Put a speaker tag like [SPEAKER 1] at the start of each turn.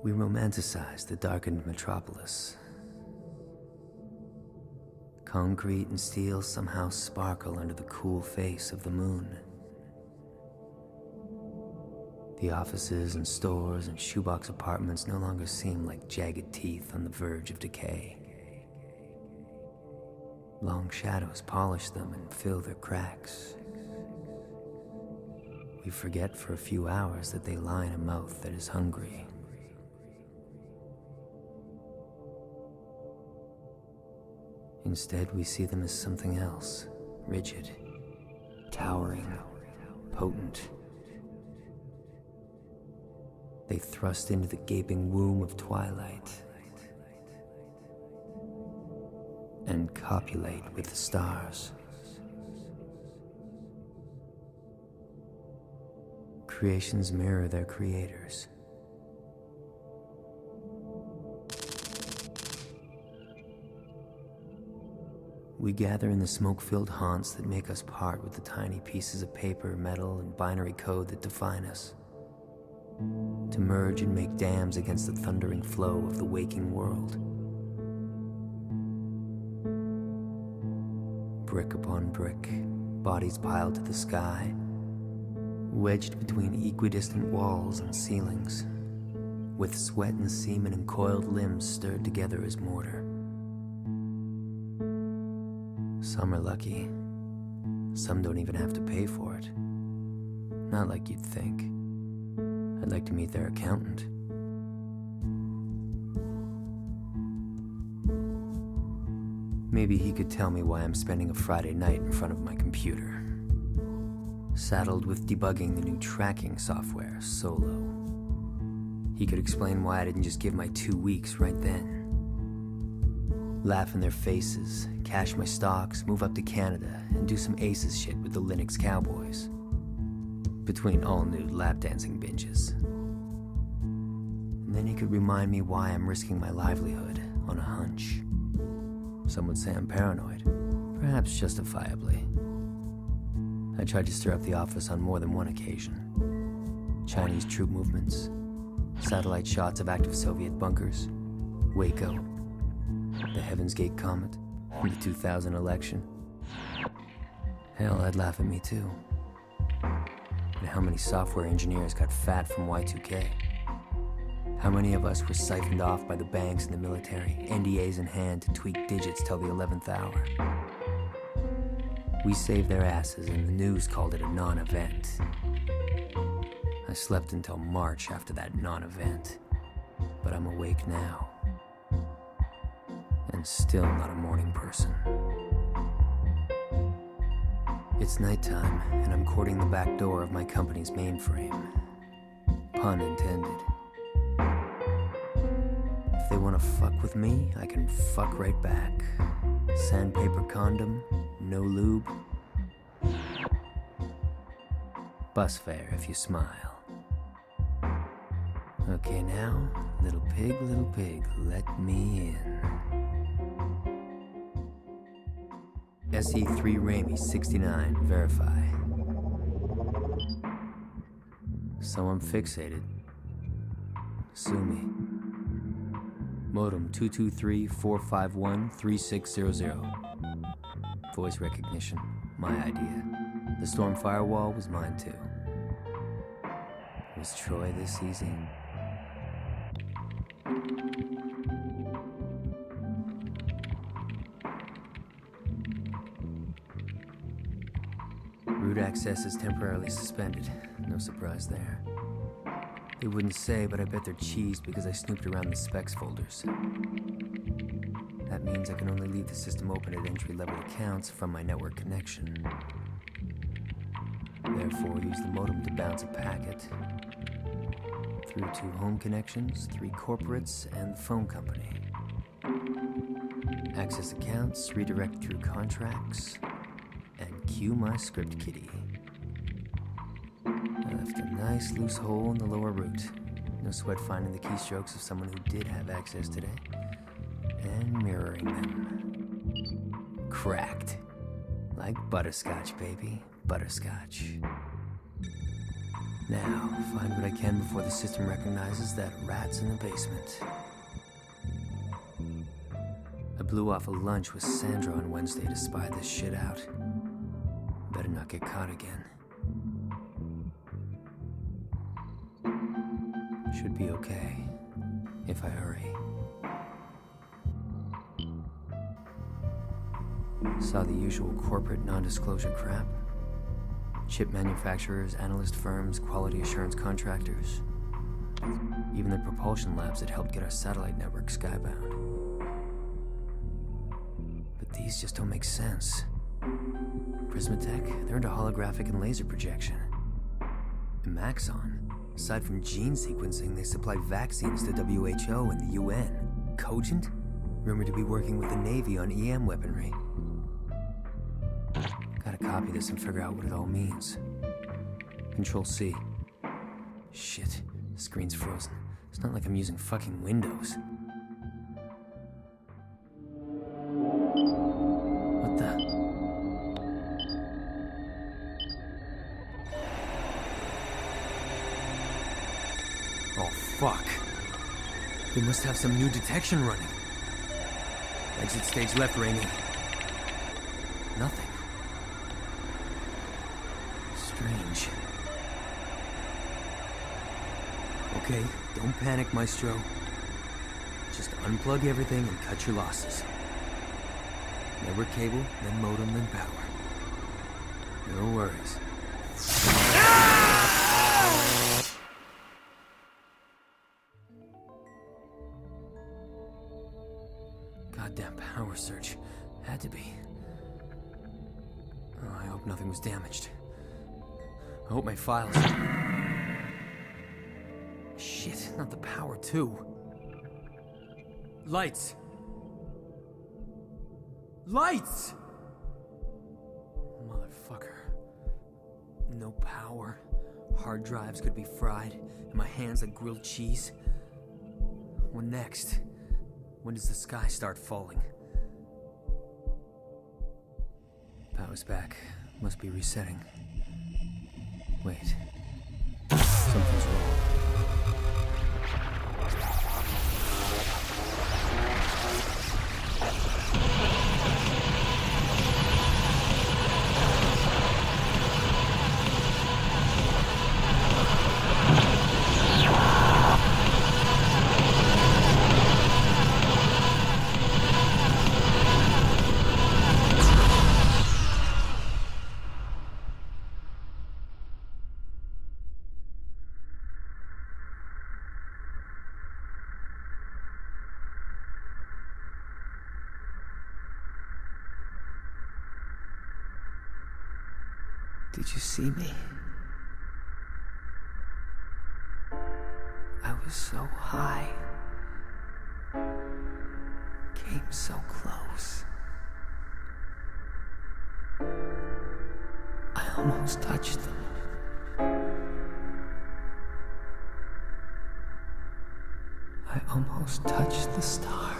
[SPEAKER 1] We romanticize the darkened metropolis. Concrete and steel somehow sparkle under the cool face of the moon. The offices and stores and shoebox apartments no longer seem like jagged teeth on the verge of decay. Long shadows polish them and fill their cracks. We forget for a few hours that they line a mouth that is hungry. Instead, we see them as something else, rigid, towering, potent. They thrust into the gaping womb of twilight and copulate with the stars. Creations mirror their creators. We gather in the smoke-filled haunts that make us part with the tiny pieces of paper, metal, and binary code that define us, to merge and make dams against the thundering flow of the waking world. Brick upon brick, bodies piled to the sky, wedged between equidistant walls and ceilings, with sweat and semen and coiled limbs stirred together as mortar. Some are lucky. Some don't even have to pay for it. Not like you'd think. I'd like to meet their accountant. Maybe he could tell me why I'm spending a Friday night in front of my computer, saddled with debugging the new tracking software, Solo. He could explain why I didn't just give my 2 weeks right then. Laugh in their faces, cash my stocks, move up to Canada, and do some aces shit with the Linux Cowboys, between all-nude lap dancing binges. And then he could remind me why I'm risking my livelihood on a hunch. Some would say I'm paranoid, perhaps justifiably. I tried to stir up the office on more than one occasion. Chinese troop movements, satellite shots of active Soviet bunkers, Waco, the Heaven's Gate comet, the 2000 election. Hell, I'd laugh at me too. And how many software engineers got fat from Y2K? How many of us were siphoned off by the banks and the military, NDAs in hand to tweak digits till the 11th hour? We saved their asses and the news called it a non-event. I slept until March after that non-event, but I'm awake now. And still not a morning person. It's nighttime, and I'm courting the back door of my company's mainframe. Pun intended. If they want to fuck with me, I can fuck right back. Sandpaper condom, no lube. Bus fare if you smile. Okay now, little pig, let me in. SE3 Raimi 69, verify. So I'm fixated. Sue me. Modem 223-451-3600. Voice recognition, my idea. The storm firewall was mine too. Was Troy this easy? Root access is temporarily suspended. No surprise there. They wouldn't say, but I bet they're cheesed because I snooped around the specs folders. That means I can only leave the system open at entry-level accounts from my network connection. Therefore, use the modem to bounce a packet through 2 home connections, 3 corporates, and the phone company. Access accounts, redirect through contracts, and cue my script kiddie. I left a nice loose hole in the lower root. No sweat finding the keystrokes of someone who did have access today. And mirroring them. Cracked. Like butterscotch, baby. Butterscotch. Now, find what I can before the system recognizes that rat's in the basement. I blew off a lunch with Sandra on Wednesday to spy this shit out. Better not get caught again. Should be okay, if I hurry. Saw the usual corporate non-disclosure crap. Chip manufacturers, analyst firms, quality assurance contractors. Even the propulsion labs that helped get our satellite network skybound. But these just don't make sense. Prismatech, they're into holographic and laser projection. And Maxon, aside from gene sequencing, they supply vaccines to WHO and the UN. Cogent, rumored to be working with the Navy on EM weaponry. Gotta copy this and figure out what it all means. Control-C. Shit, the screen's frozen. It's not like I'm using fucking Windows. What the? Oh, fuck. They must have some new detection running. Exit stage left, Raimi. Nothing. Strange. Okay, don't panic, Maestro. Just unplug everything and cut your losses. Network cable, then modem, then power. No worries. Goddamn power surge. Had to be. Oh, I hope nothing was damaged. I hope my files... Shit, not the power, too. Lights! Lights! Motherfucker. No power. Hard drives could be fried, and my hands like grilled cheese. What next? When does the sky start falling? Power's back. Must be resetting. Wait. Something's wrong. Did you see me? I was so high. Came so close. I almost touched them. I almost touched the stars.